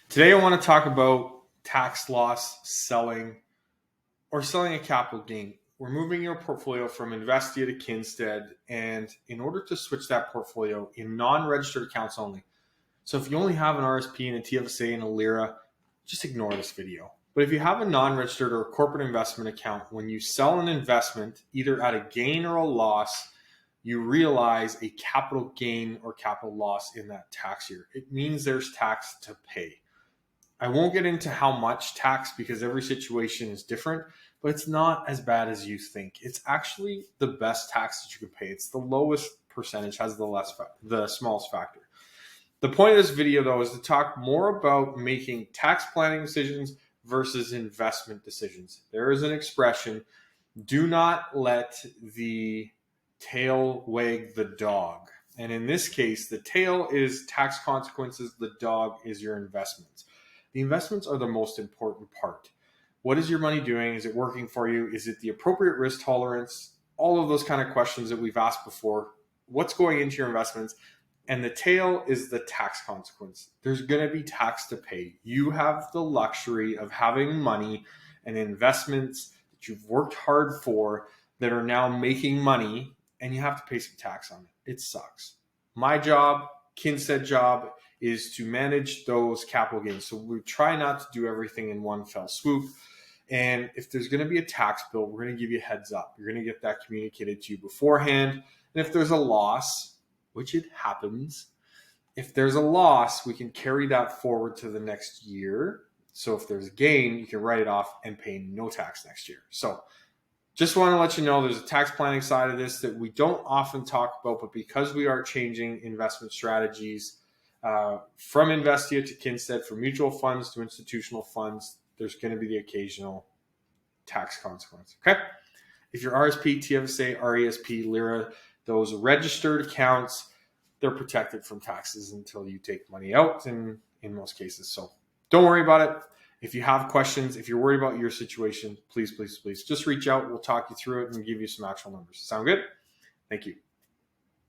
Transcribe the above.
Today, I want to talk about tax loss selling or selling a capital gain. We're moving your portfolio from Investia to Kinstead, and in order to switch that portfolio in non-registered accounts only. So if you only have an RSP and a TFSA and a LIRA, just ignore this video. But if you have a non-registered or corporate investment account, when you sell an investment, either at a gain or a loss, you realize a capital gain or capital loss in that tax year. It means there's tax to pay. I won't get into how much tax because every situation is different, but it's not as bad as you think. It's actually the best tax that you can pay. It's the lowest percentage, has the smallest factor. The point of this video, though, is to talk more about making tax planning decisions versus investment decisions. There is an expression, do not let the tail wag the dog. And in this case, the tail is tax consequences, the dog is your investments. The investments are the most important part. What is your money doing? Is it working for you? Is it the appropriate risk tolerance? All of those kind of questions that we've asked before. What's going into your investments? And the tail is the tax consequence. There's going to be tax to pay. You have the luxury of having money and investments that you've worked hard for that are now making money, and you have to pay some tax on it. It sucks. My job, Kinstead job, is to manage those capital gains. So we try not to do everything in one fell swoop. And if there's going to be a tax bill, we're going to give you a heads up. You're going to get that communicated to you beforehand. And if there's a loss, which it happens, if there's a loss, we can carry that forward to the next year. So if there's a gain, you can write it off and pay no tax next year. So just want to let you know there's a tax planning side of this that we don't often talk about, but because we are changing investment strategies from Investia to Kinstead, from mutual funds to institutional funds, there's going to be the occasional tax consequence. Okay. If you're RSP, TFSA, RESP, LIRA, those registered accounts, they're protected from taxes until you take money out in most cases. So don't worry about it. If you have questions, if you're worried about your situation, please just reach out. We'll talk you through it and give you some actual numbers. Sound good? Thank you.